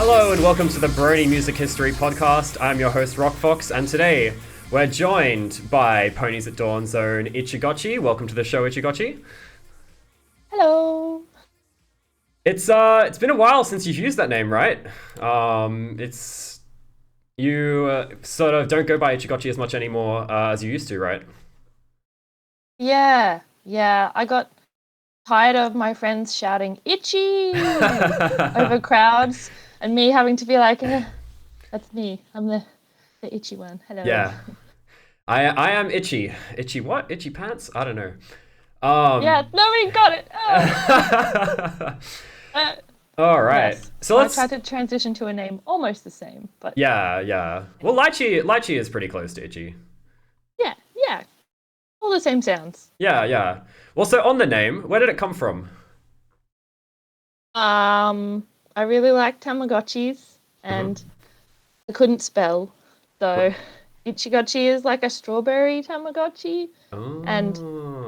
Hello and welcome to the Brony Music History Podcast. I'm your host Rockfox, and today we're joined by Ponies Dawn's own Itchigotchi. Welcome to the show, Itchigotchi. Hello. It's been a while since you've used that name, right? It's you sort of don't go by Itchigotchi as much anymore as you used to, right? Yeah. I got tired of my friends shouting "Itchy" over crowds, and me having to be like, "That's me. I'm the itchy one. Hello." Yeah. I am itchy. Itchy what? Itchy pants? I don't know. Yeah, nobody got it. All right. Yes. So I let's. tried to transition to a name almost the same, but Yeah. Well, lychee is pretty close to itchy. yeah, all the same sounds. Yeah. Well, so on the name, where did it come from? I really like Tamagotchis, and I couldn't spell, so Itchigotchi is like a strawberry Tamagotchi. Oh. And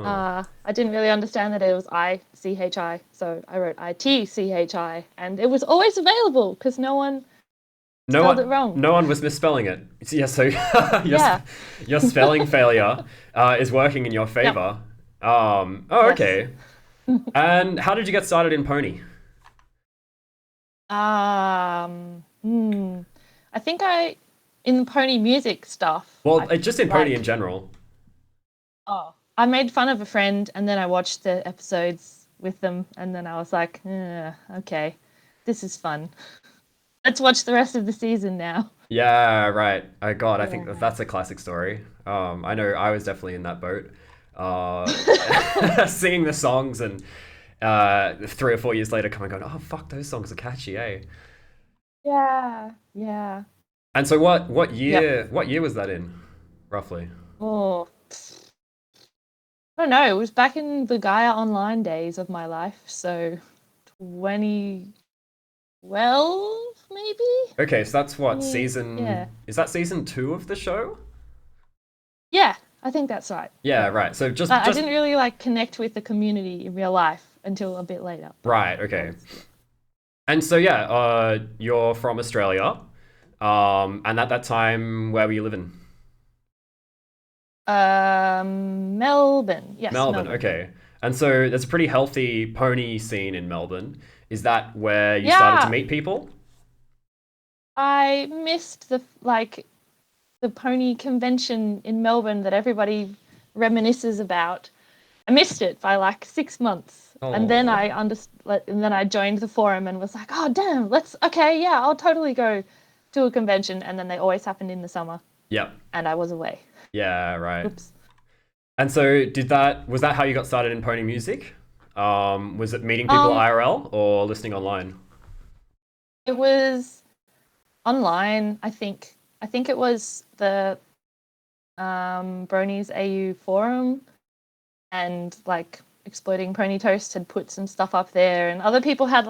I didn't really understand that it was ICHI, so I wrote ITCHI, and it was always available because no one spelled it wrong. No one was misspelling it. Yeah, so your spelling failure is working in your favor. Yep. Okay. And how did you get started in Pony? I think in Pony music stuff. Well, just in Pony in general. Oh, I made fun of a friend, and then I watched the episodes with them, and then I was like, okay, this is fun. Let's watch the rest of the season now. Yeah, right. I think that's a classic story. I know I was definitely in that boat. Singing the songs and 3 or 4 years later coming going, oh fuck, those songs are catchy, eh? Yeah. And so what year was that in, roughly? Oh, I don't know. It was back in the Gaia Online days of my life, so 2012 maybe? Okay, so that's what, season... Yeah. Is that season 2 of the show? Yeah, I think that's right. Yeah, right. So just I didn't really connect with the community in real life until a bit later. Right, okay. And so you're from Australia. And at that time, where were you living? Melbourne. Yes, Melbourne, okay. And so there's a pretty healthy pony scene in Melbourne. Is that where you started to meet people? I missed the pony convention in Melbourne that everybody reminisces about. I missed it by 6 months. Oh. And then I joined the forum and was like, oh damn, I'll totally go to a convention, and then they always happened in the summer. Yep. And I was away. Yeah, right. Oops. And so was that how you got started in pony music? Was it meeting people IRL or listening online? It was online, I think. I think it was the Brony's AU forum, and ExplodingPonyToast had put some stuff up there, and other people had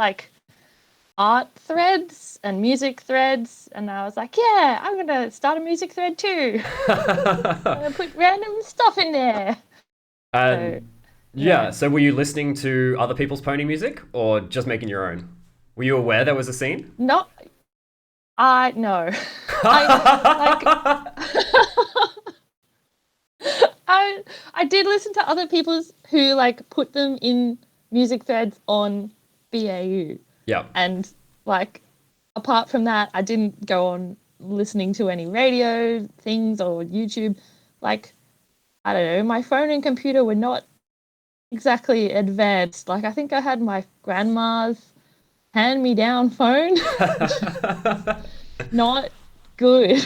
art threads and music threads, and I was like, yeah, I'm gonna start a music thread too. I'm gonna put random stuff in there. So were you listening to other people's pony music or just making your own? Were you aware there was a scene? No. I did listen to other people's who put them in music threads on BAU. Yeah. And apart from that, I didn't go on listening to any radio things or YouTube. I don't know, my phone and computer were not exactly advanced. I think I had my grandma's hand-me-down phone. Not good.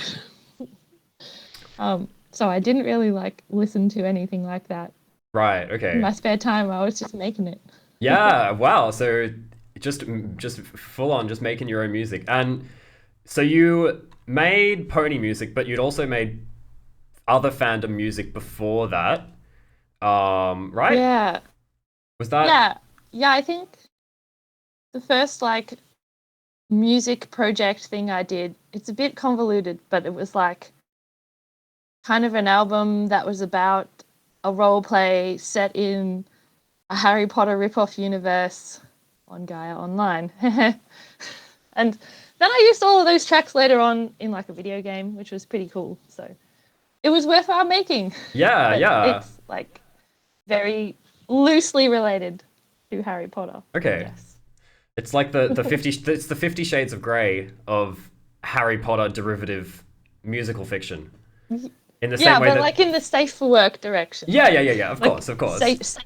So I didn't really listen to anything like that. Right, okay. In my spare time, I was just making it. Yeah, wow. So just full on just making your own music. And so you made pony music, but you'd also made other fandom music before that. Right? Yeah. Was that? Yeah, I think the first music project thing I did, it's a bit convoluted, but it was kind of an album that was about a role play set in a Harry Potter ripoff universe on Gaia Online. And then I used all of those tracks later on in like a video game, which was pretty cool. So it was worthwhile making. Yeah, yeah. It's like very loosely related to Harry Potter. Okay. Yes. It's like the 50 Shades of Grey of Harry Potter derivative musical fiction. In the same way that like in the safe for work direction. Yeah. Of like, course. Safe.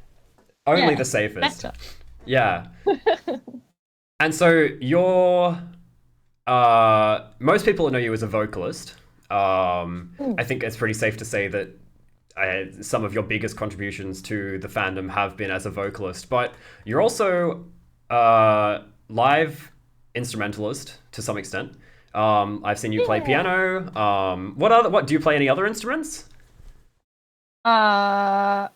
Only the safest. Better. Yeah. And so you're most people know you as a vocalist. I think it's pretty safe to say that some of your biggest contributions to the fandom have been as a vocalist, but you're also live instrumentalist to some extent. I've seen you play piano. What do you play any other instruments? I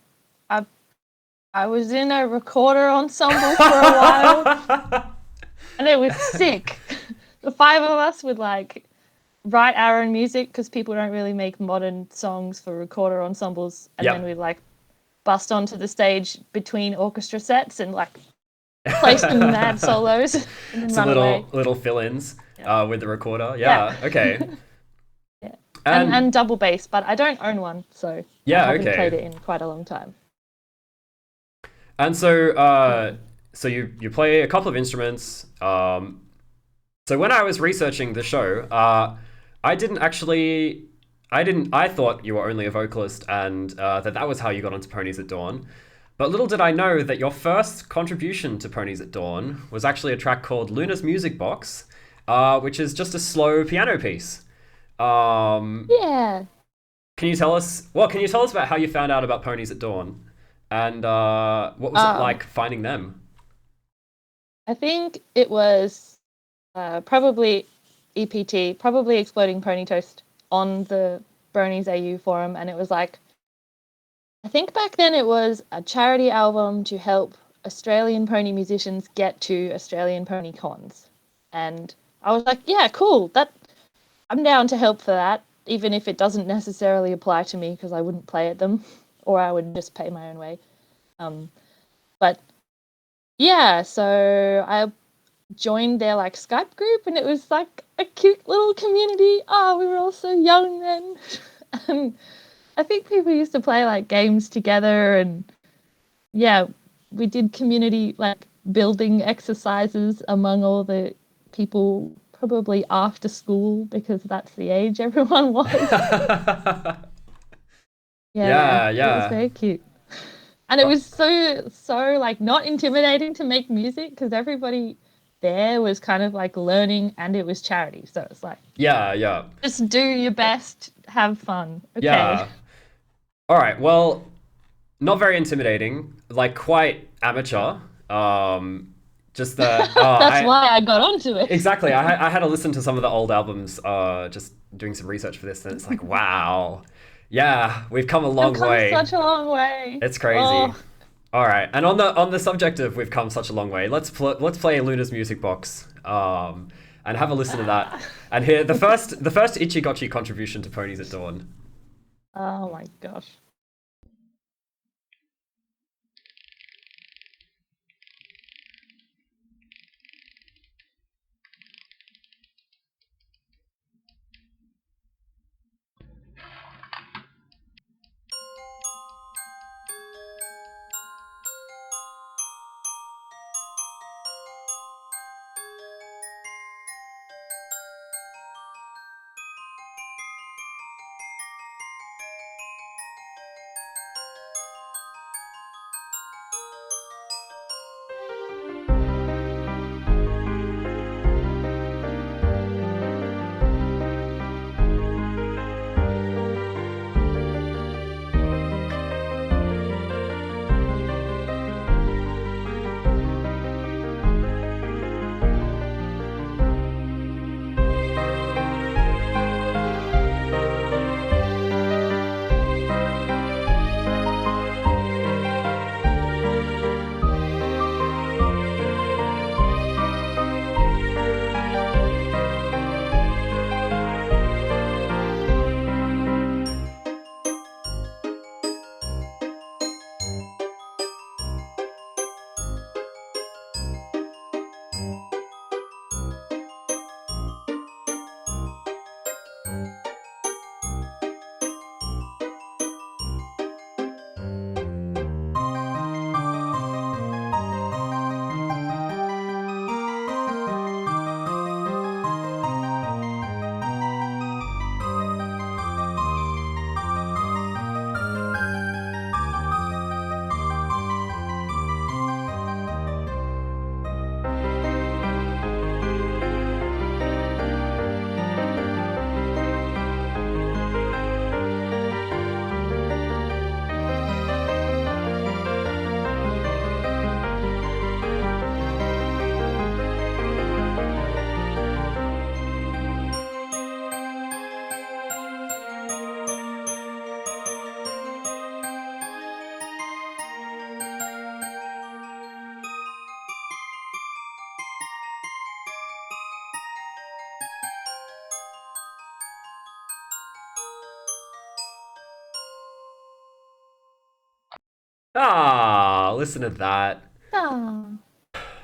was in a recorder ensemble for a while, and it was sick. The 5 of us would like write our own music because people don't really make modern songs for recorder ensembles, and then we'd like bust onto the stage between orchestra sets and like play some mad solos and then some run away. little fill-ins with the recorder. Yeah. Okay. Yeah. And double bass, but I don't own one, so I haven't played it in quite a long time. And so so you play a couple of instruments. So when I was researching the show, I thought you were only a vocalist and that was how you got onto Ponies at Dawn. But little did I know that your first contribution to Ponies at Dawn was actually a track called Luna's Music Box, which is just a slow piano piece. Yeah. Can you tell us about how you found out about Ponies at Dawn? And what was it like finding them? I think it was probably EPT, probably Exploding Pony Toast on the Brony's AU forum, and it was like, I think back then it was a charity album to help Australian pony musicians get to Australian pony cons. And I was like, yeah, cool, I'm down to help for that, even if it doesn't necessarily apply to me because I wouldn't play at them or I would just pay my own way. But yeah, so I joined their like Skype group and it was like a cute little community. Oh, we were all so young then. And I think people used to play like games together, and yeah, we did community like building exercises among all the people, probably after school because that's the age everyone was. Yeah. It was very cute. And it was so like not intimidating to make music because everybody there was kind of like learning and it was charity. So it's like, just do your best, have fun. Okay. Yeah. All right. Well, not very intimidating, like quite amateur. Just that's why I got onto it. Exactly. I had to listen to some of the old albums, just doing some research for this, and it's like, wow. Yeah, we've come a long way. Such a long way. It's crazy. Oh. All right, and on the subject of we've come such a long way, let's play Luna's Music Box, and have a listen to that, and hear the first Itchigotchi contribution to Ponies at Dawn. Oh my gosh. Ah, listen to that. Ah.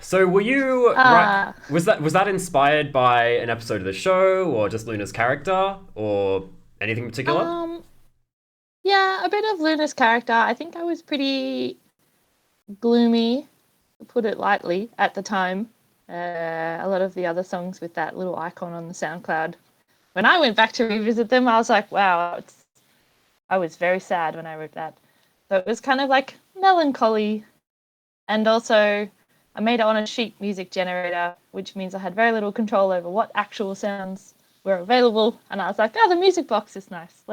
So were you right? Ah. Was that inspired by an episode of the show, or just Luna's character, or anything in particular? Um. Yeah, a bit of Luna's character. I think I was pretty gloomy, to put it lightly, at the time. A lot of the other songs with that little icon on the SoundCloud. When I went back to revisit them, I was like, wow, I was very sad when I wrote that. So it was kind of like melancholy. And also, I made it on a sheet music generator, which means I had very little control over what actual sounds were available. And I was like, oh, the music box is nice.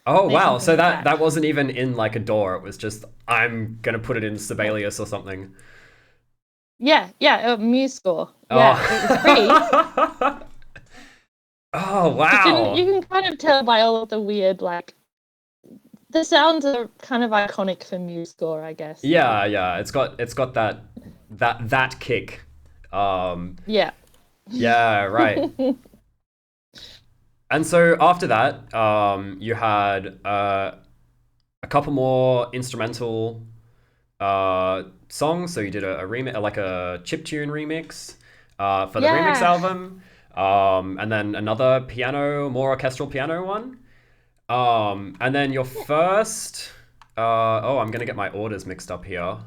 Oh Make wow! something So with that wasn't even in like a door. It was just I'm gonna put it in Sibelius or something. Yeah, a Muse score. Yeah, it was free. Oh. Oh You wow! can kind of tell by all of the weird, like, the sounds are kind of iconic for Muse score, I guess. Yeah. It's got that kick. Um, Yeah. yeah, right. And so after that, you had a couple more instrumental songs. So you did a remix, like a chiptune remix for the remix Yeah. album, and then another piano, more orchestral piano one. And then your first. Oh, I'm gonna get my orders mixed up here.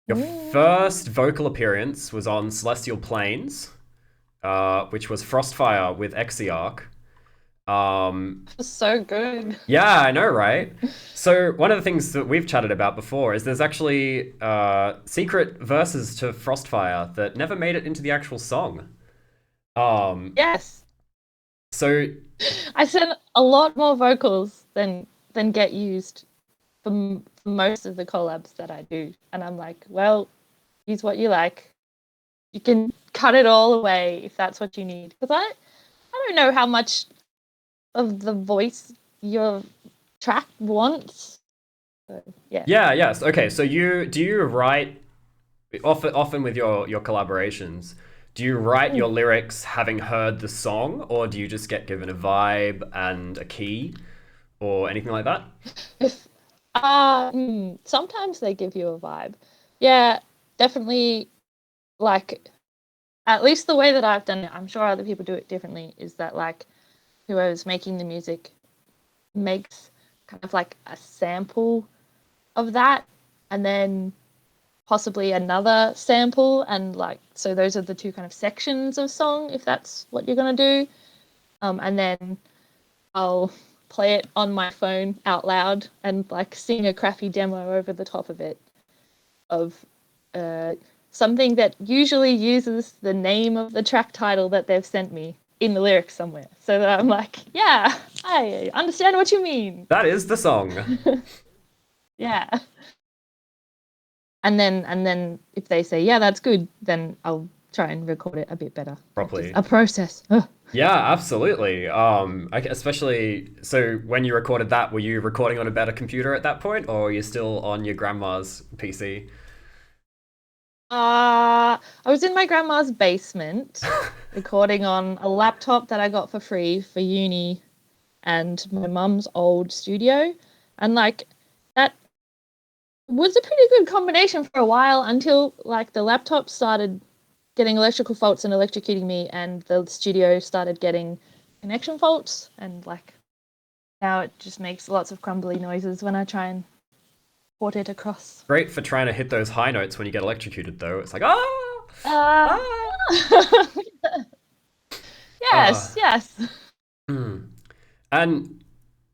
Your Mm. first vocal appearance was on Celestial Plains, which was Frostfire with Exiark. Um, So good. yeah, I know, right? So one of the things that we've chatted about before is there's actually secret verses to Frostfire that never made it into the actual song. Um, Yes. so I sent a lot more vocals than get used for most of the collabs that I do. And I'm like, well, use what you like. You can cut it all away if that's what you need. Because I don't know how much of the voice your track wants. So, yeah. yeah, yes, okay. So do you write often with your collaborations? Do you write your Mm. lyrics having heard the song, or do you just get given a vibe and a key, or anything like that? If sometimes they give you a vibe. Yeah, definitely like at least the way that I've done it, I'm sure other people do it differently, is that like whoever's making the music makes kind of like a sample of that and then possibly another sample and like so those are the two kind of sections of song if that's what you're gonna do. And then I'll play it on my phone out loud and like sing a crappy demo over the top of it of uh, something that usually uses the name of the track title that they've sent me in the lyrics somewhere. So that I'm like, yeah, I understand what you mean. That is the song. Yeah. And then if they say, yeah, that's good, then I'll try and record it a bit better. Which is Properly. a process. Ugh. Yeah, absolutely. Especially so when you recorded that, were you recording on a better computer at that point, or are you still on your grandma's PC? I was in my grandma's basement recording on a laptop that I got for free for uni and my mum's old studio. And like that was a pretty good combination for a while until like the laptop started getting electrical faults and electrocuting me and the studio started getting connection faults and like now it just makes lots of crumbly noises when I try and port it across. Great for trying to hit those high notes when you get electrocuted, though. It's like ah, Uh, ah, yes, ah. yes. Hmm. And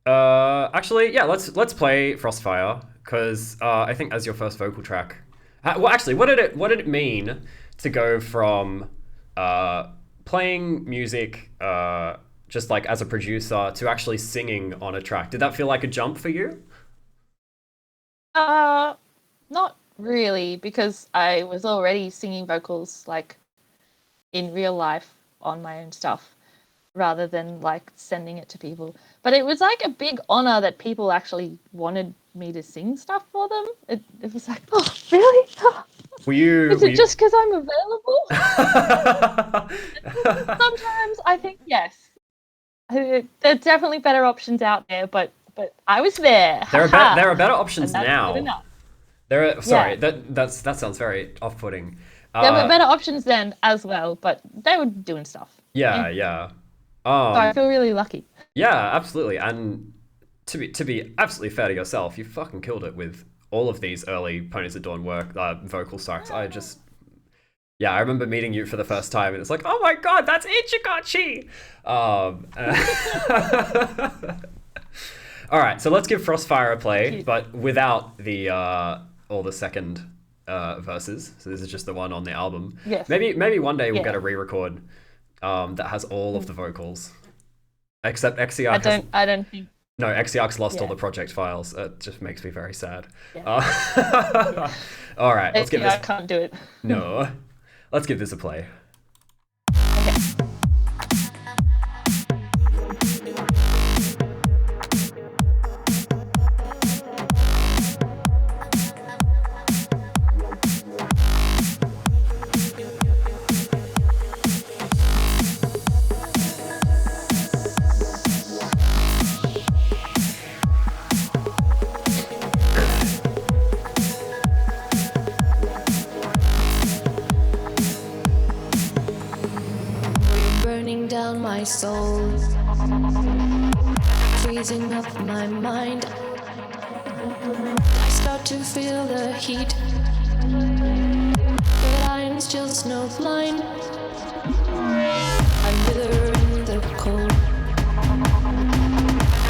actually, yeah, let's play Frostfire because I think as your first vocal track. Well, actually, what did it mean to go from uh, playing music just like as a producer to actually singing on a track? Did that feel like a jump for you? Uh, Not really, because I was already singing vocals like in real life on my own stuff rather than like sending it to people. But it was like a big honor that people actually wanted me to sing stuff for them. It was like, oh, really? Were you? Is Were it you... just because I'm available? Sometimes I think yes. There's definitely better options out there, but but I was there. There are better options and that's now. good enough. That sounds very off-putting. There were better options then as well, but they were doing stuff. Yeah. So I feel really lucky. Yeah, absolutely. And to be absolutely fair to yourself, you fucking killed it with all of these early Ponies Dawn vocal starts. I remember meeting you for the first time, and it's like, oh my god, that's Itchigotchi! All right, so let's give Frostfire a play, but without the all the second verses. So this is just the one on the album. Yes. Maybe one day we'll get a re-record that has all of the vocals, except Exiark. I don't think. No, Exiark's lost all the project files. It just makes me very sad. Yeah. All right, let's give this. I can't do it. No, let's give this a play. Okay. Down my soul, freezing up my mind. I start to feel the heat, but I'm still snow blind. I wither in the cold,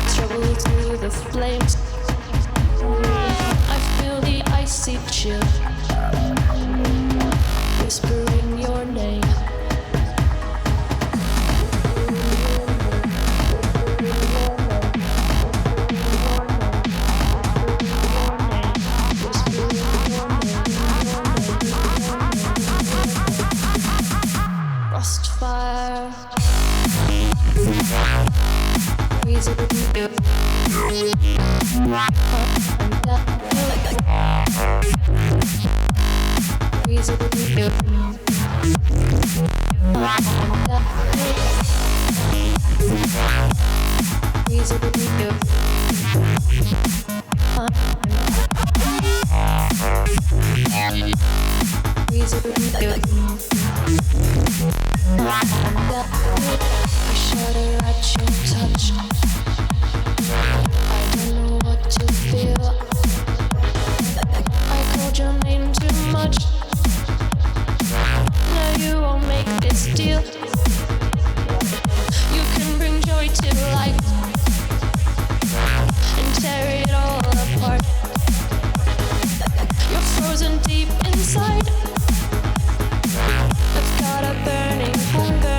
struggle through the flames. I feel the icy chill, whispering your name. Frostfire, I shudder at your touch. I don't know what to feel. I called your name too much. Now you won't make this deal. You can bring joy to life and tear it all apart. You're frozen deep inside. I've got a burning hunger.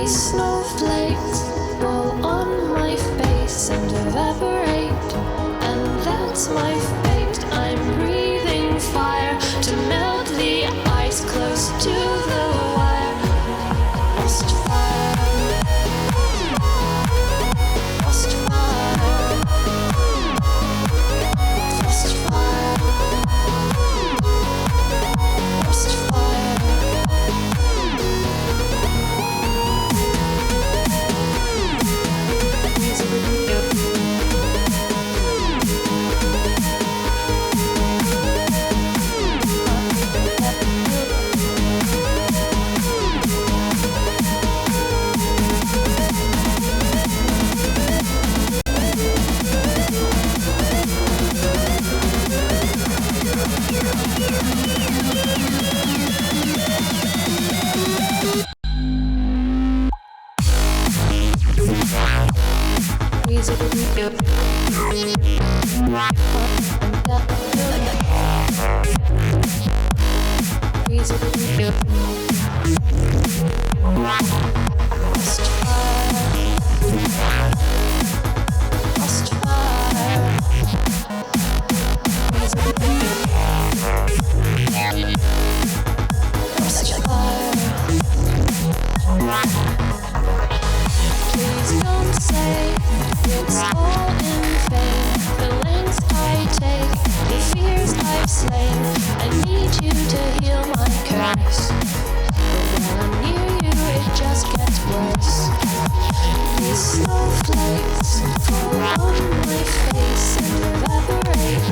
Snowflakes fall on my face and evaporate, and that's my fate. I'm breathing fire to melt the ice close to the wire. Frostfire, frostfire, frostfire, frostfire. Please don't say it's all in vain. The lengths I take, the fears I've slain. I need you to heal my curse. But when I'm near you, it just gets worse. These snowflakes fall on my face and evaporate.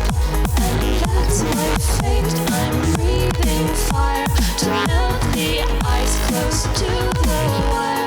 And that's my fate. I'm breathing fire to melt the ice close to the wire.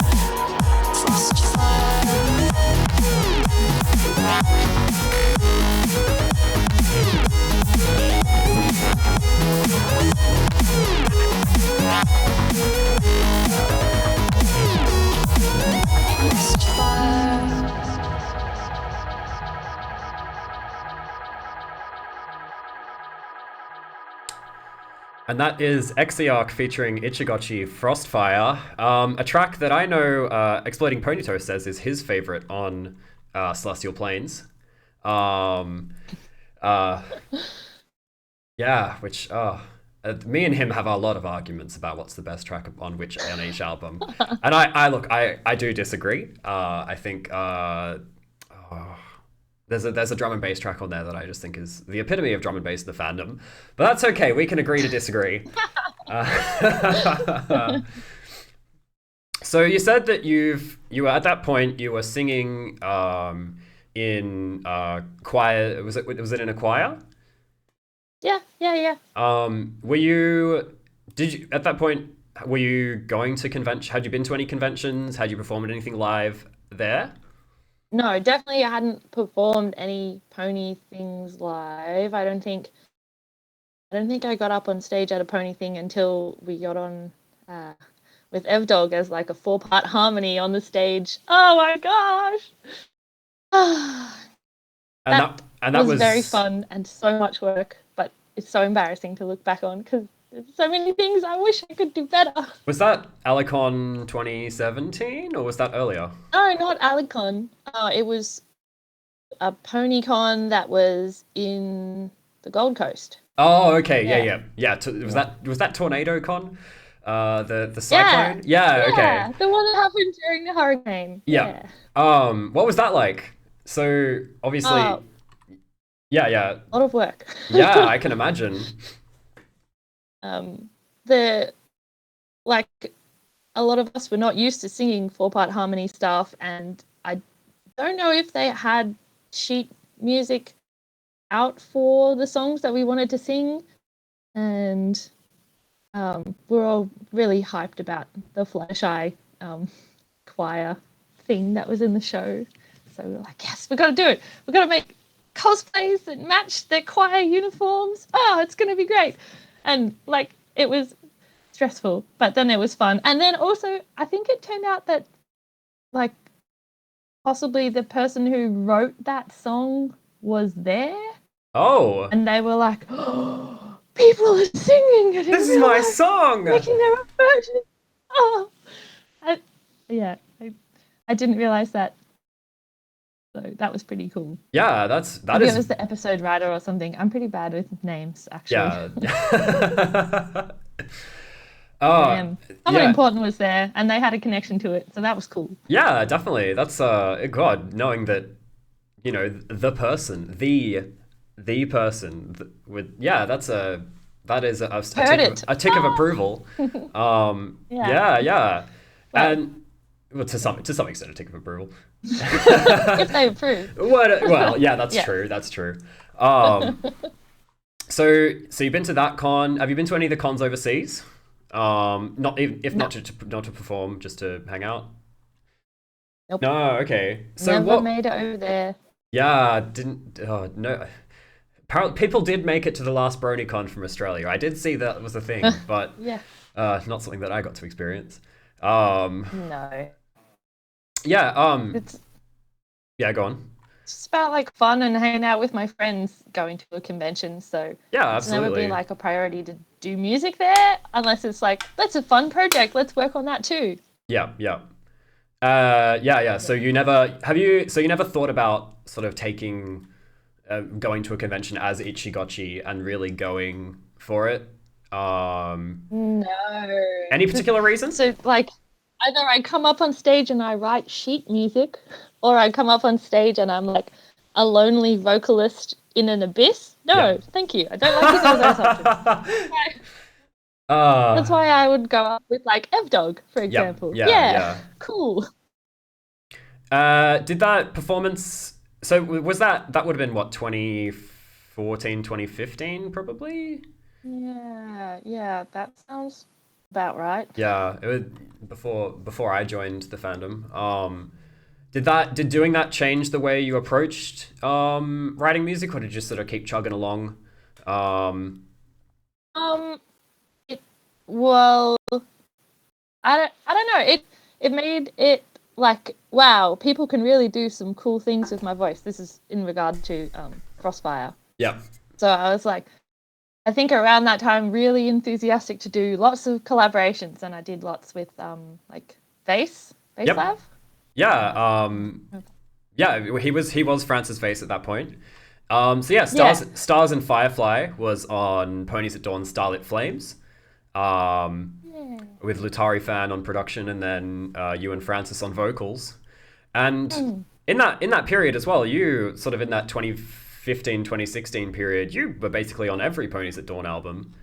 And that is Exiark featuring Itchigotchi-Frostfire, a track that I know ExplodingPonyToast says is his favorite on Celestial Plains. Yeah, which me and him have a lot of arguments about what's the best track on each album, and I do disagree. I think there's a drum and bass track on there that I just think is the epitome of drum and bass in the fandom, but that's okay. We can agree to disagree. So you said that you were at that point you were singing in choir. Was it in a choir? Yeah. Did you at that point were you going to convention? Had you been to any conventions? Had you performed anything live there? No, definitely I hadn't performed any pony things live. I don't think I got up on stage at a pony thing until we got on with Evdog as like a 4-part harmony on the stage. Oh my gosh. That was very fun and so much work, but it's so embarrassing to look back on because there's so many things I wish I could do better. Was that Alicon 2017 or was that earlier? No, not Alicon. It was a PonyCon that was in the Gold Coast. Oh, okay, yeah. Was that Tornado Con? The cyclone? Yeah, okay. The one that happened during the hurricane. Yeah. What was that like? So obviously, yeah. A lot of work. Yeah, I can imagine. A lot of us were not used to singing 4-part harmony stuff, and I don't know if they had sheet music out for the songs that we wanted to sing, and we're all really hyped about the Fluttershy choir thing that was in the show. So we were like, yes, we got to do it. We got to make cosplays that match their choir uniforms. Oh, it's going to be great. And like, it was stressful, but then it was fun. And then also, I think it turned out that like possibly the person who wrote that song was there. Oh. And they were like, oh, people are singing it. This is my song. Making their own version. Oh. I didn't realize that. So that was pretty cool. Yeah, Maybe it was the episode writer or something. I'm pretty bad with names, actually. Yeah. Someone important was there, and they had a connection to it, so that was cool. Yeah, definitely. That's God, knowing that, you know, the person, the person that is a tick of approval. Yeah. And well, to some extent, a tick of approval. If they approve. Well, yeah, that's true. That's true. So you've been to that con. Have you been to any of the cons overseas? Not to perform, just to hang out. Nope. No, okay. So never made it over there. Yeah, didn't. Oh no. Apparently, people did make it to the last BronyCon from Australia. I did see that was a thing, but not something that I got to experience. No. Yeah. Yeah, go on. just about like fun and hanging out with my friends going to a convention. So Yeah, it's never absolutely. been like a priority to do music there unless it's like, that's a fun project. Let's work on that too. Yeah, yeah. Yeah. So you never thought about sort of taking, going to a convention as Itchigotchi and really going for it? No. Any particular reason? So like either I come up on stage and I write sheet music, or I come up on stage and I'm like a lonely vocalist in an abyss. No, Yeah. thank you. I don't like either of those options. That's why I would go up with like Evdog, for example. Yeah. Cool. Did that performance? So was that would have been what, 2014, 2015 probably? Yeah, that sounds about right. Yeah, it was before I joined the fandom. Did doing that change the way you approached writing music, or did you just sort of keep chugging along? Well, I don't know. It made it like, wow, people can really do some cool things with my voice. This is in regard to Frostfire. Yeah. So I was like, I think around that time, really enthusiastic to do lots of collaborations, and I did lots with like Vace Yep. Lab. Yeah. Yeah. He was Francis Vace at that point. So yeah, Stars and Firefly was on Ponies Dawn Starlit Flames. With Lutarifan on production, and then you and Francis on vocals. And in that period as well, you sort of in that 2015, 2016 period, you were basically on every Ponies at Dawn album.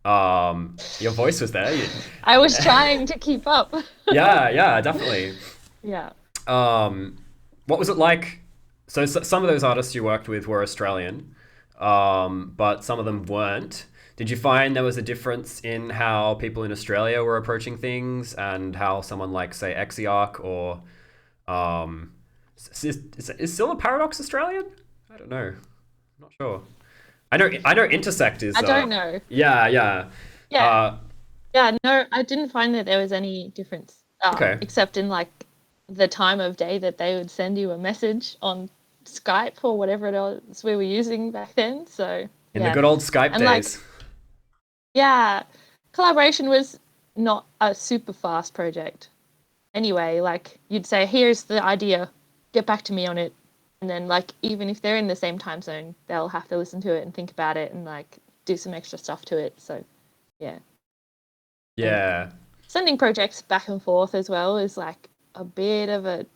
Your voice was there. I was trying to keep up. Yeah, definitely. Yeah. What was it like? So some of those artists you worked with were Australian, but some of them weren't. Did you find there was a difference in how people in Australia were approaching things, and how someone like, say, Exiark or is Silver Paradox Australian? I don't know. I'm not sure. I know Intersect is. I don't know. Yeah. Yeah, no, I didn't find that there was any difference. Okay. Except in like the time of day that they would send you a message on Skype or whatever it was we were using back then. So in the good old Skype and days. Like, yeah, collaboration was not a super fast project. Anyway, like you'd say, here's the idea, get back to me on it. And then like, even if they're in the same time zone, they'll have to listen to it and think about it and like do some extra stuff to it. So yeah. Yeah. Sending projects back and forth as well is like a bit of a,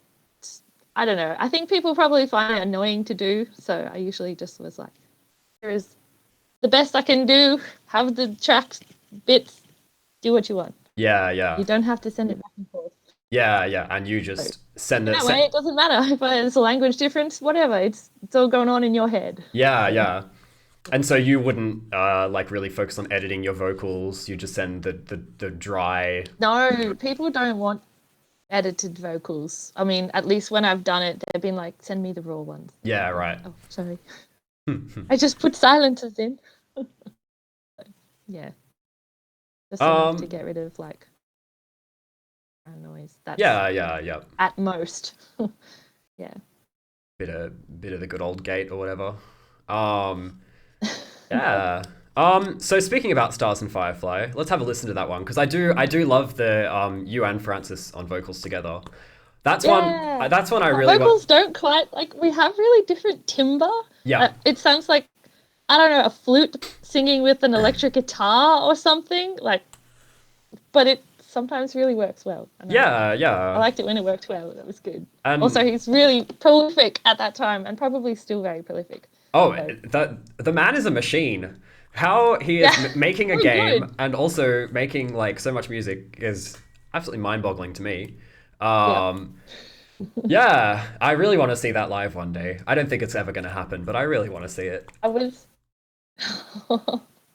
I don't know. I think people probably find it annoying to do. So I usually just was like, here is the best I can do. Have the tracks, bits, do what you want. Yeah. You don't have to send it back and forth. Yeah. And you just send it. That way, it doesn't matter if there's a language difference, whatever. It's all going on in your head. Yeah. And so you wouldn't like really focus on editing your vocals. You just send the dry. No, people don't want edited vocals. I mean, at least when I've done it, they've been like, send me the raw ones. Yeah, right. Oh, sorry. I just put silences in. Yeah. Just enough to get rid of like noise. That's Yeah. At most. Yeah. Bit of the good old gate or whatever. Yeah. So speaking about Stars and Firefly, let's have a listen to that one, because I do love the you and Francis on vocals together. That's one I really vocals don't quite like, we have really different timbre. Yeah. It sounds like, I don't know, a flute singing with an electric guitar or something, like, but it sometimes really works well. Yeah. I liked it when it worked well. That was good. And also, he's really prolific at that time and probably still very prolific. Oh, the man is a machine. How he is making a game good. and also making like so much music is absolutely mind-boggling to me. Yeah, I really want to see that live one day. I don't think it's ever going to happen, but I really want to see it. I was.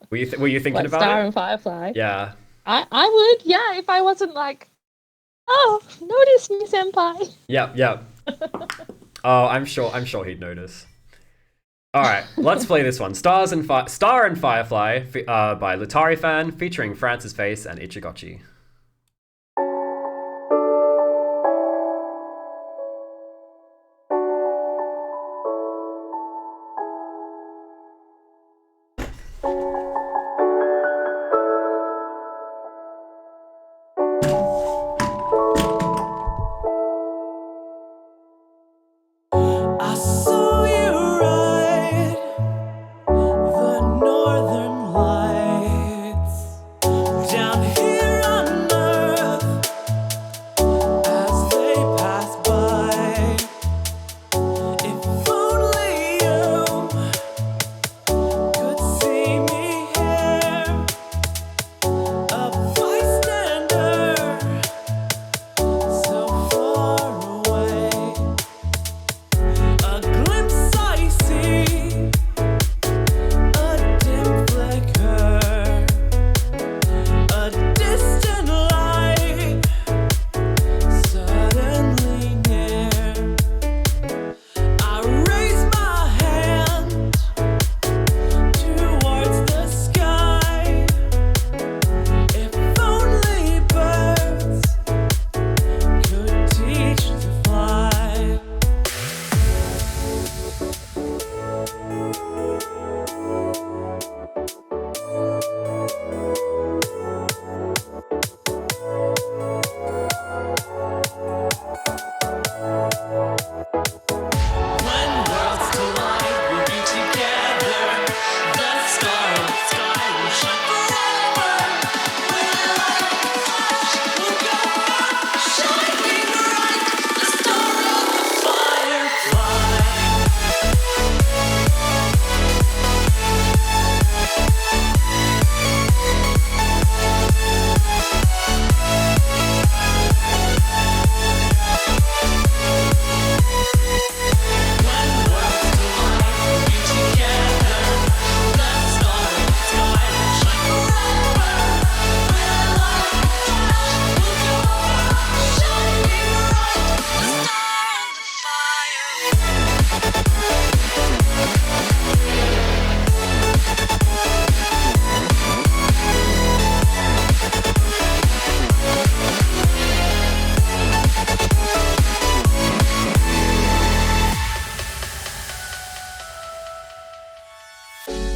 Were you thinking about Star it? and Firefly. Yeah. I would, yeah, if I wasn't like, oh, notice me, senpai. Yeah. Oh, I'm sure he'd notice. All right, let's play this one. Star and Firefly by Lutarifan, featuring Francis Vace and Itchigotchi.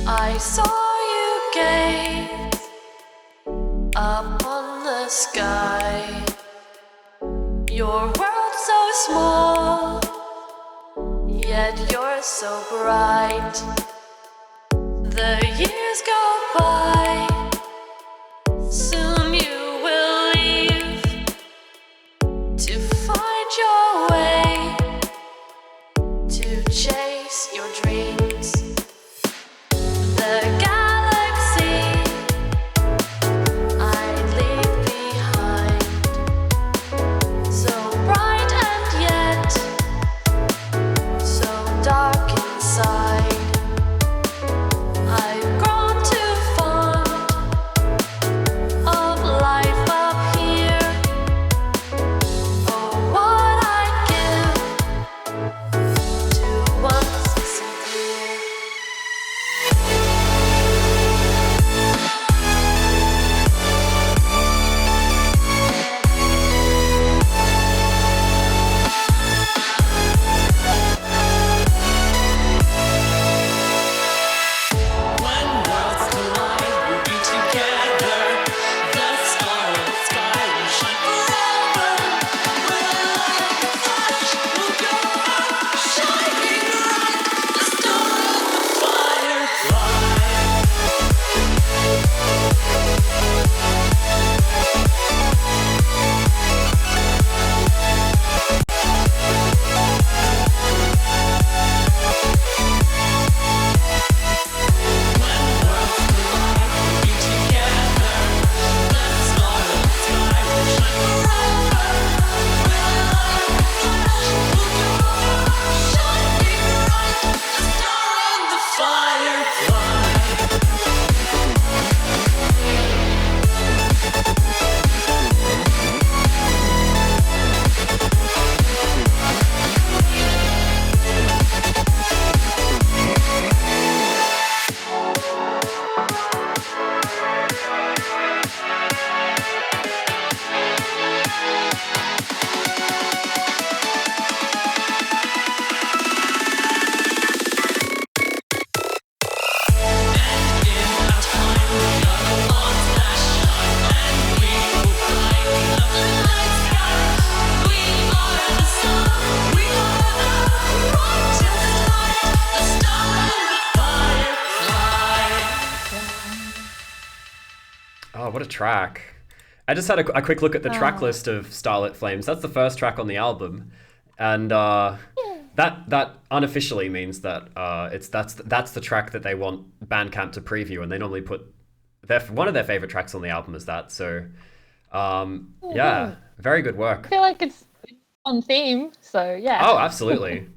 I saw you gaze up on the sky. Your world so small, yet you're so bright. The years go by, soon you will leave to find your way, to chase your dreams. The galaxy I leave behind, so bright and yet so dark inside. I've grown too fond of life up here. Oh, what I'd give to once see clear. When worlds collide, we'll be together. The starlit sky will shine forever. When a light flash will go out, shining bright, the star and the firefly. When worlds collide, we'll be together. The starlit sky will shine forever. When a light flash will go out, shining bright, the star and the firefly. Oh, what a track. I just had a quick look at the track list of Starlit Flames. That's the first track on the album. And that unofficially means that that's the track that they want Bandcamp to preview, and they normally put one of their favorite tracks on the album is that. So yeah, very good work. I feel like it's on theme, so yeah. Oh, absolutely.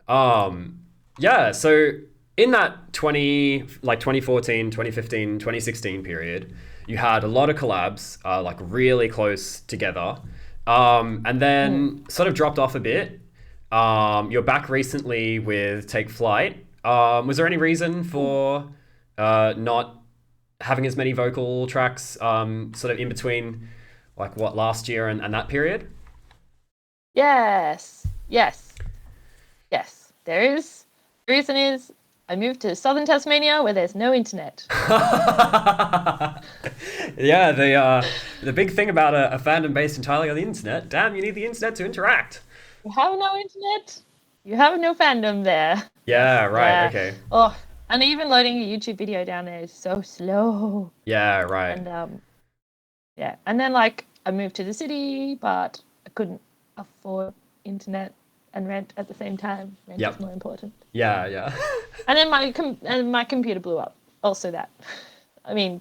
Yeah, so in that 2014, 2015, 2016 period, you had a lot of collabs, like really close together, and then sort of dropped off a bit. You're back recently with Take Flight. Was there any reason for not having as many vocal tracks sort of in between, like what, last year and that period? Yes. There is. The reason is I moved to southern Tasmania where there's no internet. Yeah, the big thing about a fandom based entirely on the internet, damn, you need the internet to interact. You have no internet, you have no fandom there. Yeah, right, Yeah. okay. Oh, and even loading a YouTube video down there is so slow. Yeah, right. And yeah, and then like I moved to the city, but I couldn't afford internet and rent at the same time. Rent Yep. is more important. Yeah. And then my computer blew up. Also that. I mean,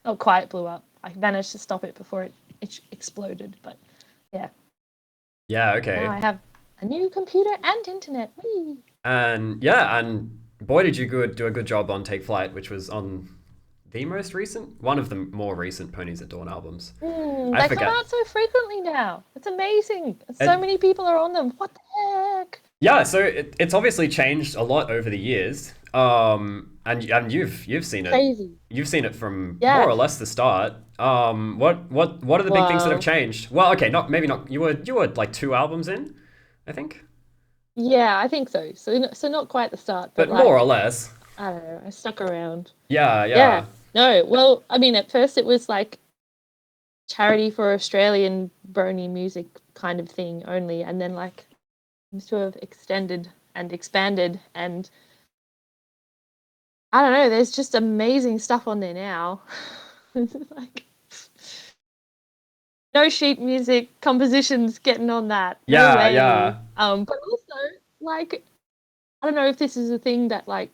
not quite blew up. I managed to stop it before it exploded. But yeah. Yeah, okay. Now I have a new computer and internet. Whee! And boy, did you do a good job on Take Flight, which was on one of the more recent Ponies Dawn albums. I They forget. come out so frequently now. It's amazing. So many people are on them. What the heck? Yeah, so it's obviously changed a lot over the years. And you've seen it. Crazy. You've seen it from Yeah. more or less the start. What are the big things that have Well- changed? Well, okay, maybe not. You were like 2 albums in, I think. Yeah, I think so. So not quite the start, But like, more or less. I don't know. I stuck around. Yeah. No, well, I mean, at first it was like charity for Australian Brony music kind of thing only, and then like seems to have extended and expanded, and I don't know. There's just amazing stuff on there now. Like no sheet music compositions getting on that. No way. But also like I don't know if this is a thing that like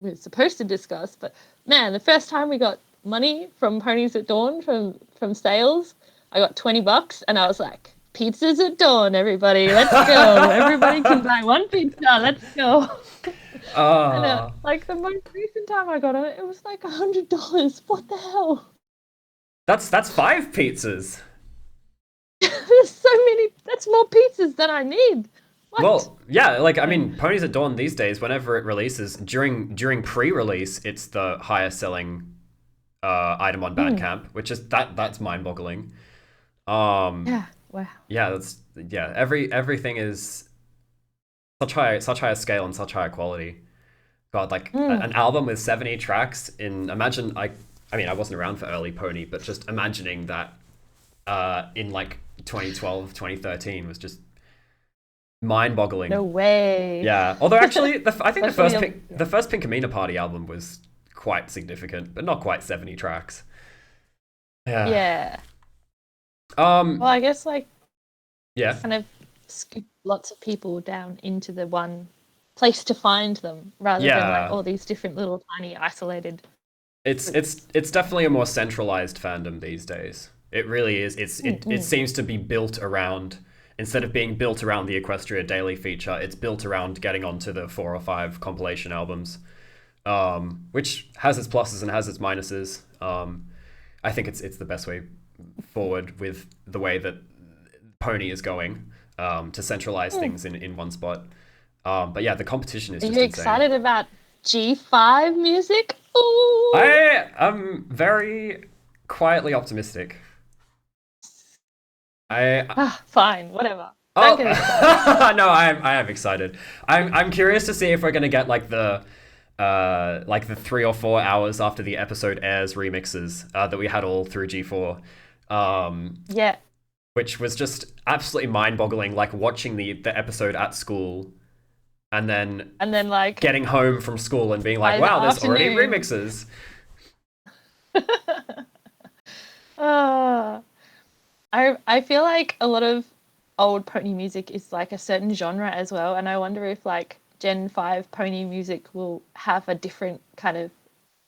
we're supposed to discuss, but man, the first time we got money from Ponies at Dawn from sales, I got $20 and I was like, pizzas at dawn, everybody, let's go. Everybody can buy one pizza, let's go. And like the most recent time I got it was like $100. What the hell? That's 5 pizzas. There's so many, that's more pizzas than I need. What? Well, yeah, like I mean, Ponies at Dawn these days, whenever it releases, during pre-release, it's the highest selling item on Bandcamp, which is that's mind-boggling. Yeah, wow. Yeah, everything is such higher scale and such higher quality. God, like an album with 70 tracks imagine I mean I wasn't around for early Pony, but just imagining that in like 2012, 2013 was just mind-boggling. No way. Yeah, although actually, I think the first Pinkamena Party album was quite significant, but not quite 70 tracks. Yeah. Well, I guess like kind of scoop lots of people down into the one place to find them, rather than like all these different little tiny isolated. It's definitely a more centralized fandom these days. It really is. It seems to be built around. Instead of being built around the Equestria Daily feature, it's built around getting onto the 4 or 5 compilation albums, which has its pluses and has its minuses. I think it's the best way forward with the way that Pony is going, to centralize things in one spot. But yeah, the competition is just insane. Are you excited about G5 music? Ooh. I am very quietly optimistic. Fine, whatever. Oh. No, I am excited. I'm curious to see if we're gonna get like the 3 or 4 hours after the episode airs remixes that we had all through G4. Yeah. Which was just absolutely mind-boggling, like watching the episode at school, and then like getting home from school and being like, wow, there's already remixes. I feel like a lot of old pony music is like a certain genre as well, and I wonder if like Gen 5 pony music will have a different kind of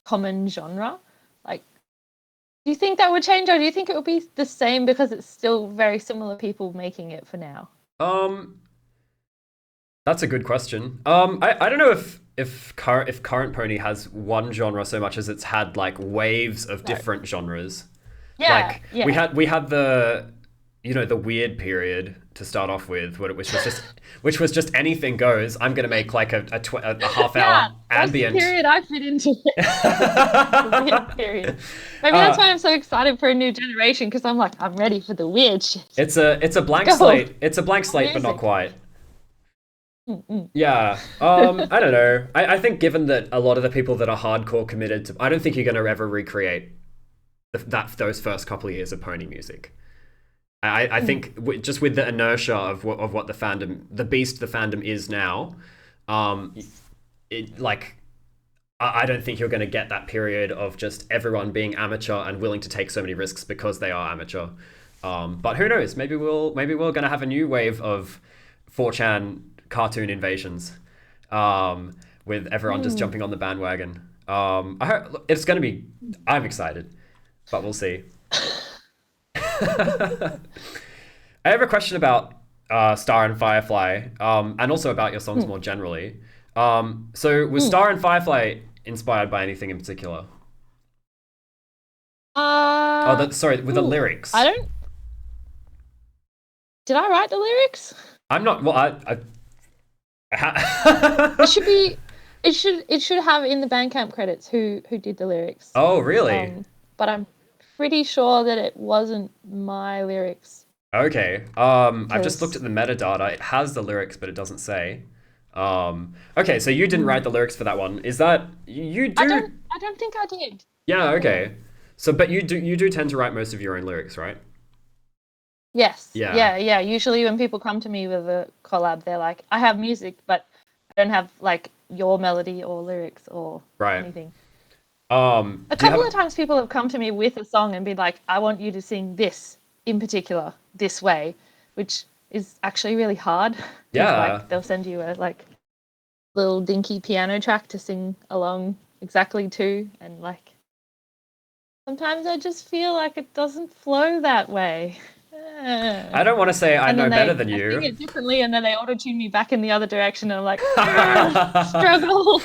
common genre. Like, do you think that would change, or do you think it will be the same because it's still very similar people making it for now? That's a good question. I don't know if current pony has one genre so much as it's had like waves of different genres. Yeah, we had the the weird period to start off with, which was just anything goes. I'm gonna make like a half hour ambient. That's the period I fit into. The weird period. Maybe that's why I'm so excited for a new generation, because I'm like, I'm ready for the weird shit. It's a blank slate. It's a blank slate, but not quite. Yeah. I don't know. I think given that a lot of the people that are hardcore committed to, I don't think you're gonna ever recreate those first couple of years of pony music. I think just with the inertia of what the fandom, the beast the fandom is now, I don't think you're going to get that period of just everyone being amateur and willing to take so many risks because they are amateur. But who knows? Maybe we're going to have a new wave of 4chan cartoon invasions, with everyone just jumping on the bandwagon. I hope it's going to be. I'm excited. But we'll see. I have a question about Star and Firefly, and also about your songs more generally. So was Star and Firefly inspired by anything in particular? With the lyrics. I don't. Did I write the lyrics? I'm not. Well, It should be. It should have in the Bandcamp credits who did the lyrics. Oh, really? But I'm pretty sure that it wasn't my lyrics. Okay. I've just looked at the metadata. It has the lyrics, but it doesn't say. Okay, so you didn't write the lyrics for that one. Is that you do? I don't think I did. Yeah, okay. So, but you do tend to write most of your own lyrics, right? Yes. Yeah. Yeah. Usually when people come to me with a collab, they're like, I have music, but I don't have like your melody or lyrics or Right. anything. A A couple of times people have come to me with a song and been like, I want you to sing this in particular, this way, which is actually really hard. 'Cause, Yeah. like, they'll send you a like little dinky piano track to sing along exactly to, and like sometimes I just feel like it doesn't flow that way. I don't want to say I know better than I sing you. it differently, and then they auto-tune me back in the other direction, and I'm like, struggle.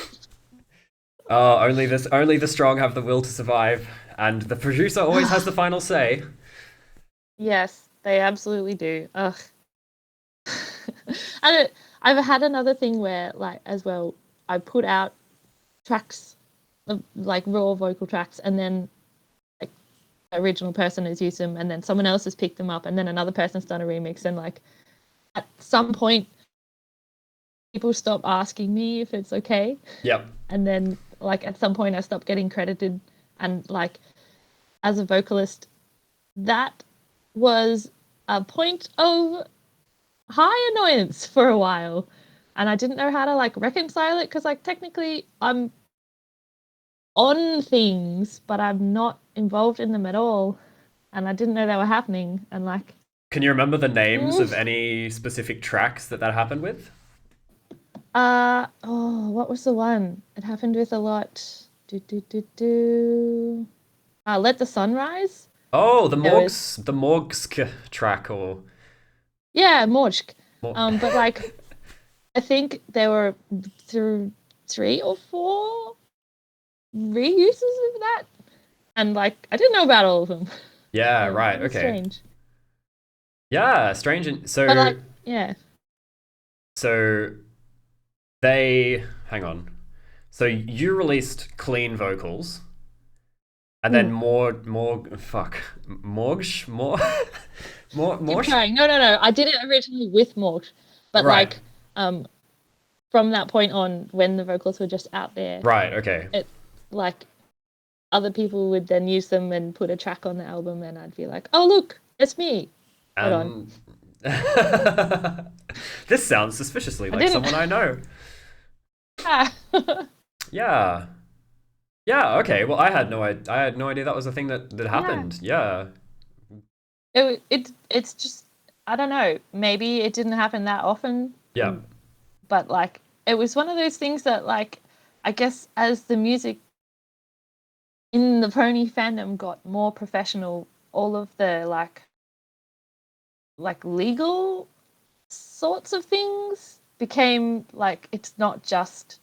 Only the strong have the will to survive, and the producer always has the final say. Yes, they absolutely do. Ugh. And I've had another thing where, like, as well, I put out tracks, like raw vocal tracks, and then like the original person has used them, and then someone else has picked them up, and then another person's done a remix, and like at some point, people stop asking me if it's okay. Yep. And then, like, at some point, I stopped getting credited, and like, as a vocalist, that was a point of high annoyance for a while, and I didn't know how to like reconcile it, because like technically I'm on things, but I'm not involved in them at all, and I didn't know they were happening. And like, Can you remember the names of any specific tracks that happened with? what was the one? It happened with a lot. Let the Sun Rise. Oh, the There Morgsk track, or Yeah, Morsk. Mor- But like, I think there were through 3 or 4 reuses of that, and like I didn't know about all of them. Yeah, So right. it was Okay. strange. Yeah, strange. So But like, yeah. so they hang on. So you released clean vocals, and then Morgsh, Keep trying. No. I did it originally with Morg, but Right. like, from that point on, when the vocals were just out there, Right. Okay. it like other people would then use them and put a track on the album, and I'd be like, oh look, it's me. Hold on. This sounds suspiciously like didn't- someone I know. Ah. Yeah. Yeah. Okay. Well, I had no idea that was a thing that happened. Yeah. It's just, I don't know, maybe it didn't happen that often. Yeah. But like, it was one of those things that, like, I guess as the music in the pony fandom got more professional, all of the like legal sorts of things became like, it's not just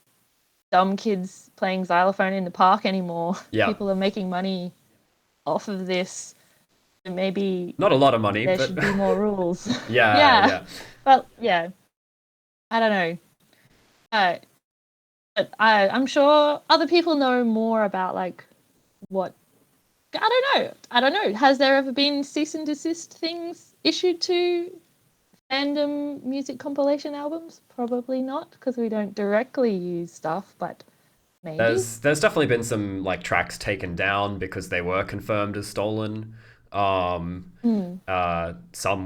dumb kids playing xylophone in the park anymore. Yeah. People are making money off of this. Maybe Not a lot of money, there but should be more rules. yeah. Well, yeah. I don't know. But I'm sure other people know more about like what. I don't know. Has there ever been cease and desist things issued to fandom music compilation albums? Probably not, because we don't directly use stuff, but maybe. There's definitely been some like tracks taken down because they were confirmed as stolen. Some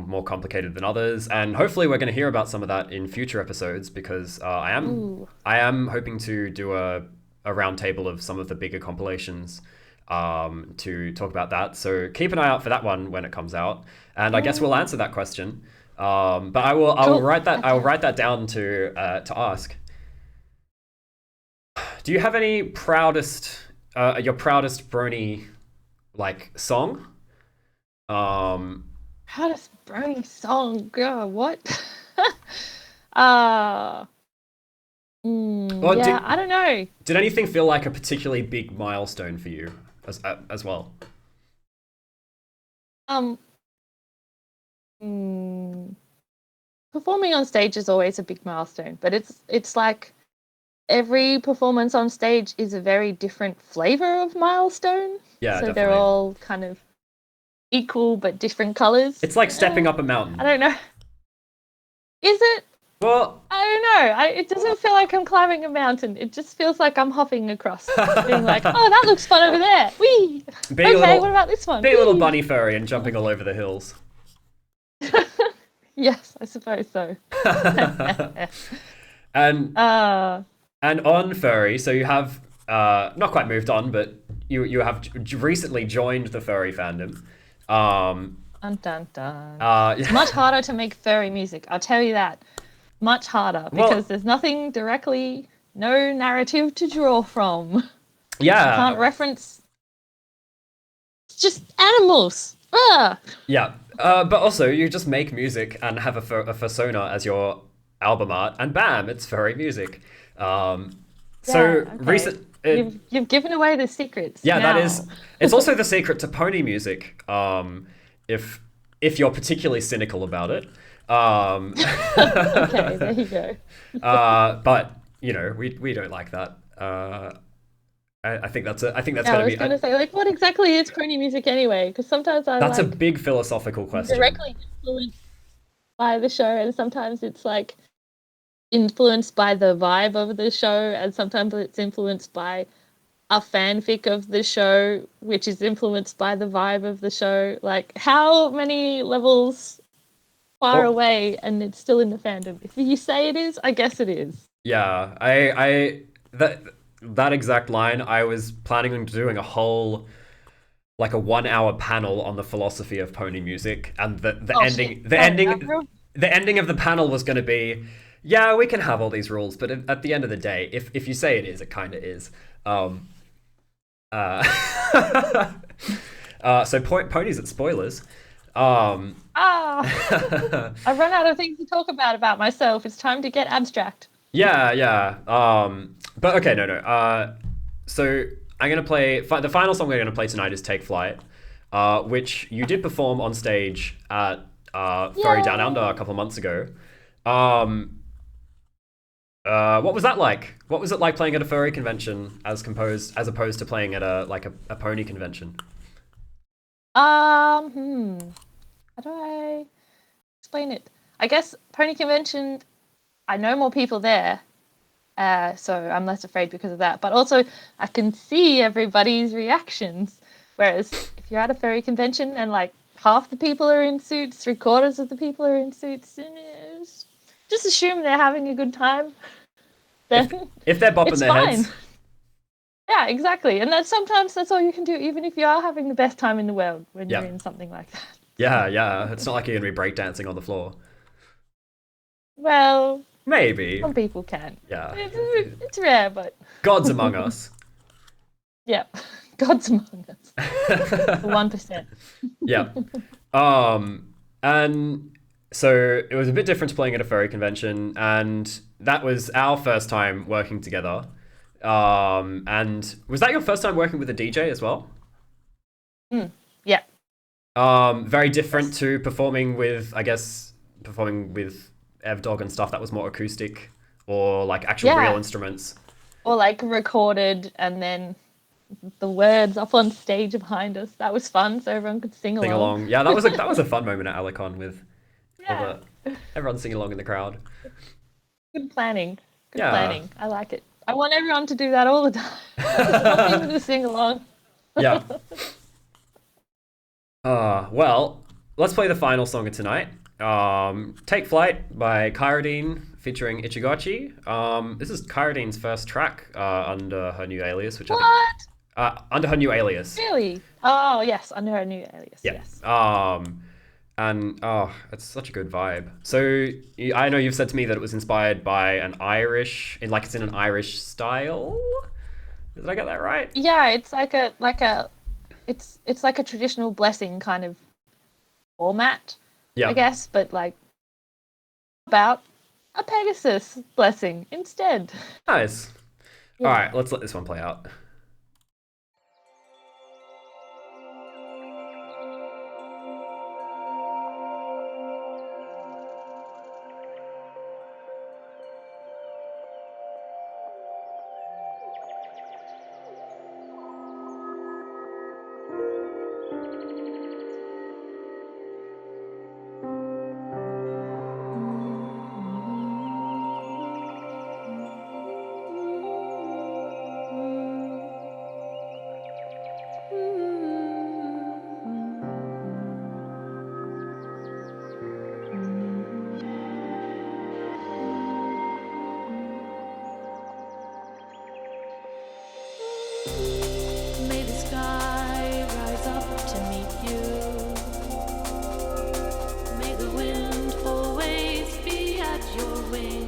more complicated than others, and hopefully we're going to hear about some of that in future episodes, because I am hoping to do a round table of some of the bigger compilations to talk about that. So keep an eye out for that one when it comes out, and I guess we'll answer that question. But I will write that down to ask. Do you have any your proudest Brony like song? Proudest Brony song, girl. What? Well, I don't know. Did anything feel like a particularly big milestone for you as well? Performing on stage is always a big milestone, but it's like every performance on stage is a very different flavor of milestone. Yeah, so definitely. they're all kind of equal but different colors. It's like stepping up a mountain. I don't know. Is it? Well, I don't know. It doesn't feel like I'm climbing a mountain. It just feels like I'm hopping across, being like, "Oh, that looks fun over there." Whee! being a Okay, little, what about this one? being a little Whee! bunny furry and jumping all over the hills. Yes, I suppose so. And Uh, and on furry, so you have not quite moved on, but you have recently joined the furry fandom. dun dun dun. It's Yeah. much harder to make furry music. I'll tell you that. Much harder Well- because there's nothing directly, no narrative to draw from. Yeah. Can't reference. It's just animals. Ah. Yeah, but also you just make music and have a persona as your album art, and bam, it's furry music. So Yeah, okay. recent, You've given away the secrets. yeah, now. that is. It's also the secret to pony music. If you're particularly cynical about it. Okay, there you go. But you know, we don't like that. I think that's Yeah, gonna I was be. going to say, like, what exactly is pony music anyway? Because sometimes I'm That's a like big philosophical question. directly influenced by the show, and sometimes it's like influenced by the vibe of the show, and sometimes it's influenced by a fanfic of the show, which is influenced by the vibe of the show. Like, how many levels far Well- away, and it's still in the fandom? If you say it is, I guess it is. Yeah, that exact line, I was planning on doing a whole like a 1 hour panel on the philosophy of pony music, and the Oh, ending shit. the Sorry, ending Avril. the ending of the panel was going to be, yeah, we can have all these rules, but at the end of the day, if you say it is, it kind of is. Uh, so ponies at spoilers. Ah, I've run out of things to talk about myself. It's time to get abstract. Yeah. But okay, no. So I'm gonna play the final song we're gonna play tonight is "Take Flight," which you did perform on stage at Furry Down Under a couple of months ago. What was that like? What was it like playing at a furry convention as opposed to playing at a pony convention? How do I explain it? I guess pony convention, I know more people there, so I'm less afraid because of that. But also, I can see everybody's reactions. Whereas if you're at a furry convention and like half the people are in suits, 3/4 of the people are in suits, just assume they're having a good time. Then If they're bopping it's their fine. heads, Yeah, exactly. And sometimes that's all you can do, even if you are having the best time in the world when Yeah. you're in something like that. yeah. It's not like you're gonna be breakdancing on the floor. Well, Maybe. some people can. Yeah. It's rare, but Gods among us. yeah, God's among us. The 1%. Yeah. And so it was a bit different to playing at a furry convention, and that was our first time working together. And was that your first time working with a DJ as well? Yeah. Very different to performing with Evdog and stuff that was more acoustic or like actual Yeah. real instruments. Or like recorded and then the words up on stage behind us. That was fun, so everyone could sing Sing along. along. Yeah, that was a fun moment at Alicon with Yeah. everyone singing along in the crowd. Good planning. Good Yeah. planning. I like it. I want everyone to do that all the time. Not even to sing along. Yeah. Well, let's play the final song of tonight. Take Flight by Kyradeen featuring Itchigotchi. This is Kyradeen's first track under her new alias, which I What? think, under her new alias. Really? Oh, yes, under her new alias. Yeah. Yes. And it's such a good vibe. So I know you've said to me that it was inspired by it's in an Irish style. Did I get that right? Yeah, it's like it's like a traditional blessing kind of format, Yeah. I guess, but like about a Pegasus blessing instead. Nice. Yeah. All right, let's let this one play out. May the sky rise up to meet you. May the wind always be at your wing.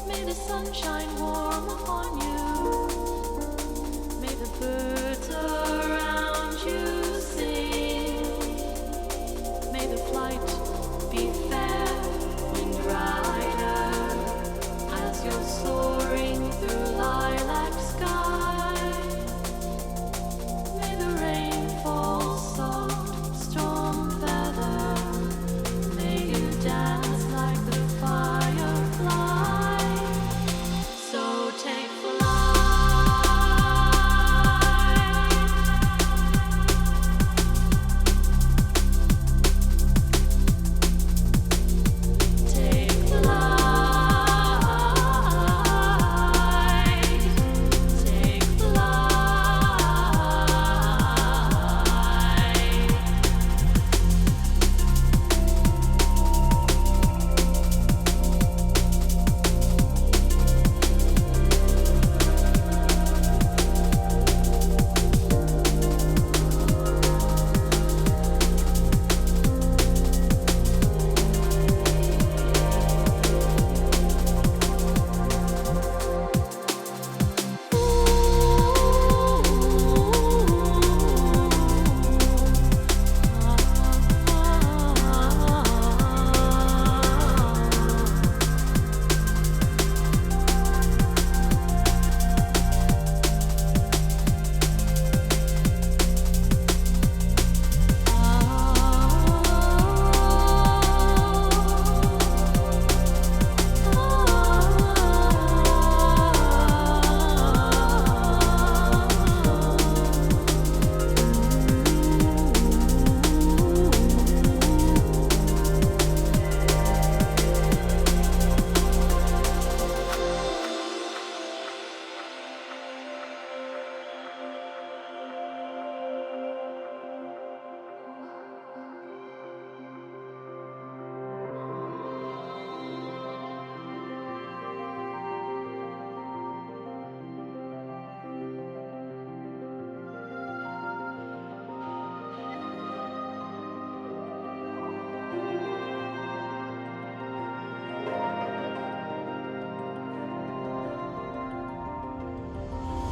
May the sun shine warm upon you. May the birds around you sing. May the flight be fair, wind rider, as you're soaring through lilac sky. May the rain fall soft, storm feather. May you dance like the firefly. So take flight. Take flight. Take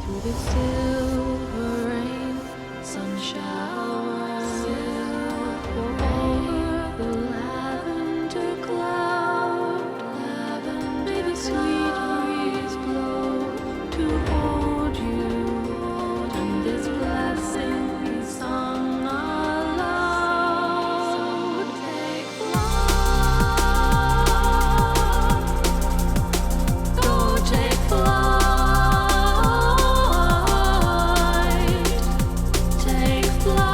through the silver rain, sun showers, over the lavender cloud. May the sweet breeze blow to hold you, and this blessing be sung aloud. Take flight. Go take flight. Take flight.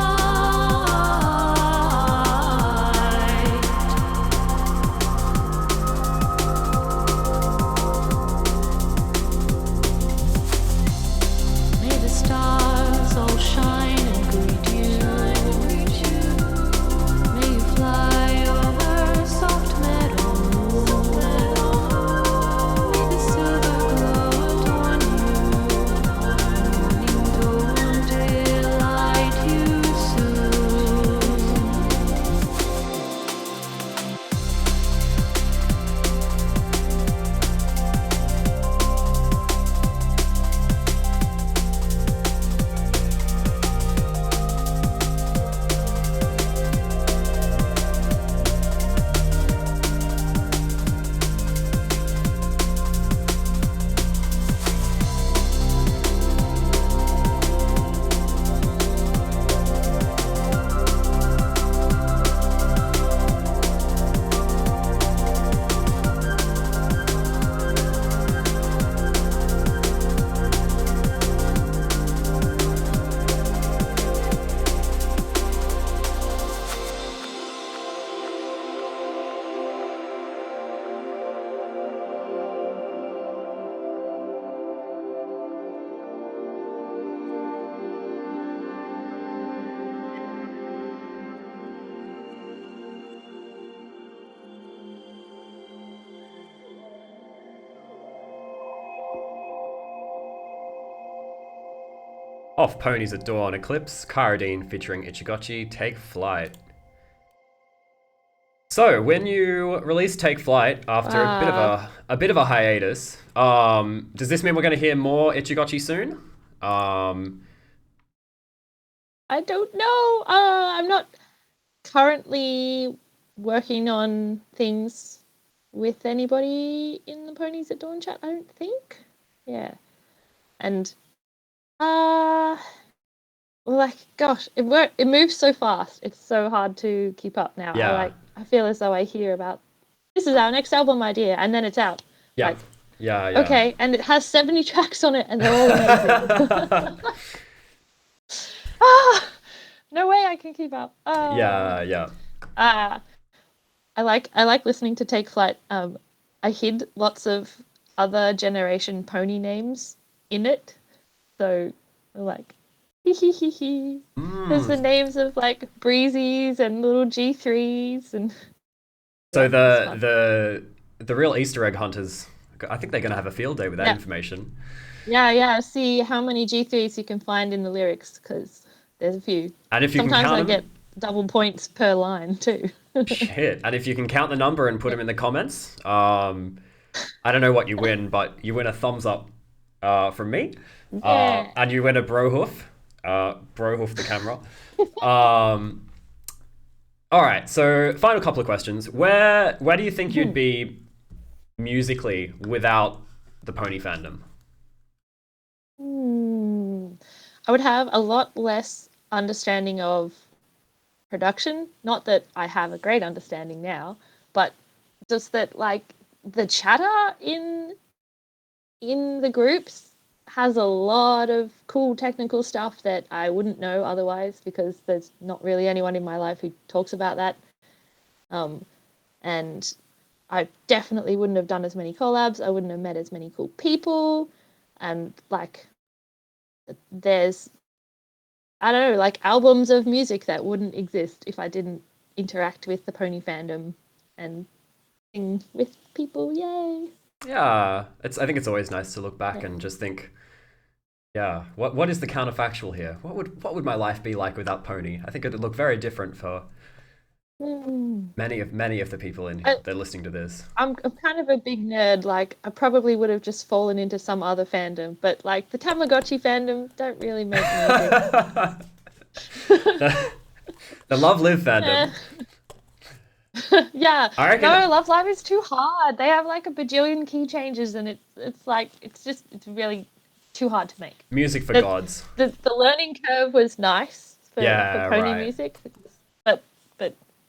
Off Ponies at Dawn Eclipse, Kyradeen featuring Itchigotchi, Take Flight. So, when you release Take Flight after a bit of a hiatus, does this mean we're going to hear more Itchigotchi soon? I don't know. I'm not currently working on things with anybody in the Ponies at Dawn chat, I don't think. Yeah. And like, gosh, it moves so fast. It's so hard to keep up now. Yeah. I feel as though I hear about, this is our next album idea, and then it's out. Yeah. Like, yeah. okay, and it has 70 tracks on it, and they're all amazing. No way I can keep up. Yeah. I like listening to Take Flight. I hid lots of other generation pony names in it, so like there's the names of like Breezies and little G3s and. So the real Easter egg hunters, I think they're gonna have a field day with that information. Yeah. See how many G3s you can find in the lyrics, because there's a few. And if you sometimes can count I get double points per line too. Shit. And if you can count the number and put them in the comments, I don't know what you win, but you win a thumbs up from me. Yeah. And you win a brohoof. Brohoof the camera. All right, so final couple of questions. Where do you think you'd be musically without the pony fandom? I would have a lot less understanding of production. Not that I have a great understanding now, but just that like the chatter in the groups has a lot of cool technical stuff that I wouldn't know otherwise, because there's not really anyone in my life who talks about that. And I definitely wouldn't have done as many collabs. I wouldn't have met as many cool people. And like, there's, I don't know, like albums of music that wouldn't exist if I didn't interact with the pony fandom and sing with people. Yay! Yeah, I think it's always nice to look back and just think, yeah, what is the counterfactual here? What would my life be like without pony? I think it would look very different for many of the people in here that are listening to this. I'm kind of a big nerd. Like, I probably would have just fallen into some other fandom, but like the Tamagotchi fandom don't really make music. The Love Live fandom. Yeah. I reckon... No, Love Live is too hard. They have like a bajillion key changes, and it's really too hard to make. Music for gods. The learning curve was nice for pony music, but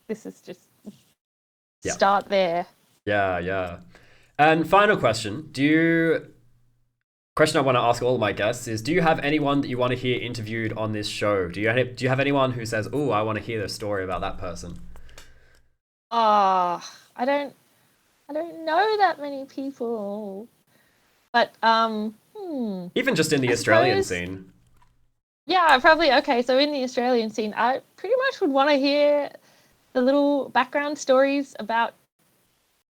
this is just start there. Yeah. And final question: question I want to ask all of my guests is: do you have anyone that you want to hear interviewed on this show? Do you have anyone who says, "Oh, I want to hear the story about that person"? I don't know that many people, but even just in the Australian scene. Yeah, probably. Okay, so in the Australian scene, I pretty much would want to hear the little background stories about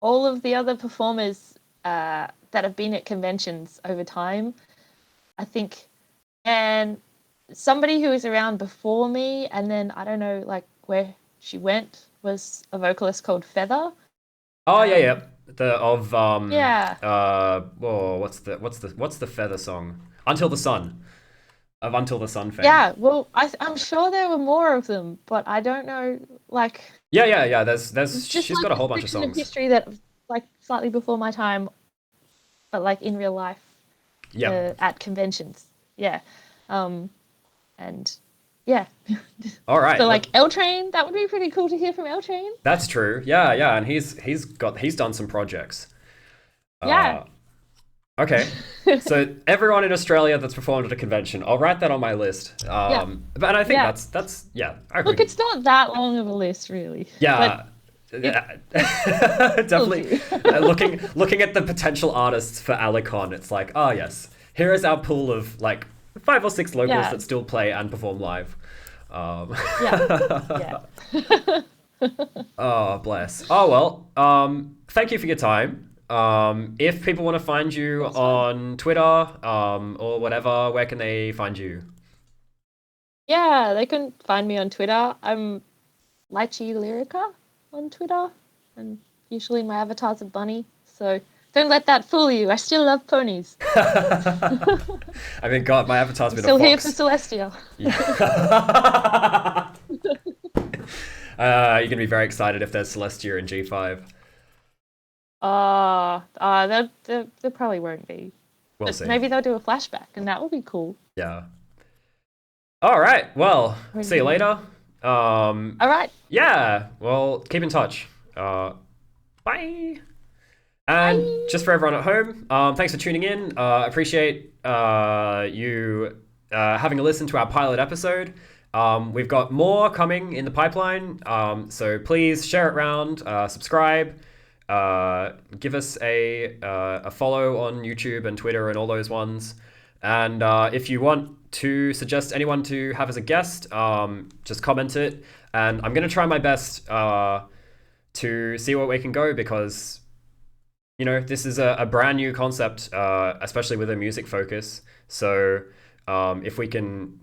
all of the other performers that have been at conventions over time. I think, and somebody who was around before me, and then I don't know like where she went, was a vocalist called Feather. Oh yeah. What's the Feather song? Until the Sun. Of Until the Sun fame. Yeah, well, I'm sure there were more of them, but I don't know, like... Yeah, there's she's got a whole bunch of songs. Of history that was, like, slightly before my time, but, like, in real life. Yeah. At conventions. Yeah. And... yeah. All right. So like L Train, that would be pretty cool to hear from L Train. That's true. Yeah, and he's done some projects. Yeah. Okay. So everyone in Australia that's performed at a convention, I'll write that on my list. But I think that's Look, it's not that long of a list, really. Yeah. Definitely. Looking at the potential artists for Alicon, it's like, oh yes, here is our pool of like 5 or 6 locals that still play and perform live. Yeah. Oh, bless. Oh, well, thank you for your time. If people want to find you on Twitter or whatever, where can they find you? Yeah, they can find me on Twitter. I'm Lychee Lyrica on Twitter, and usually my avatar's a bunny, so don't let that fool you. I still love ponies. I mean, God, my avatar's been Still a here for fox. Celestia. Yeah. You're gonna be very excited if there's Celestia in G5. There probably won't be. We'll But see. maybe they'll do a flashback, and that will be cool. Yeah. All right. Well, see you later. All right. Yeah. Well, keep in touch. Bye. And just for everyone at home, thanks for tuning in. Appreciate you having a listen to our pilot episode. We've got more coming in the pipeline, so please share it around, subscribe, give us a follow on YouTube and Twitter and all those ones. And if you want to suggest anyone to have as a guest, just comment it. And I'm going to try my best to see where we can go, because this is a brand new concept, especially with a music focus. So if we can,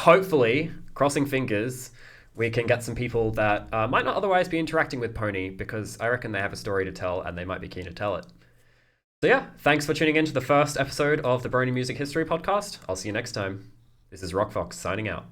hopefully, crossing fingers, we can get some people that might not otherwise be interacting with Pony, because I reckon they have a story to tell and they might be keen to tell it. So yeah, thanks for tuning in to the first episode of the Brony Music History Podcast. I'll see you next time. This is RockFox signing out.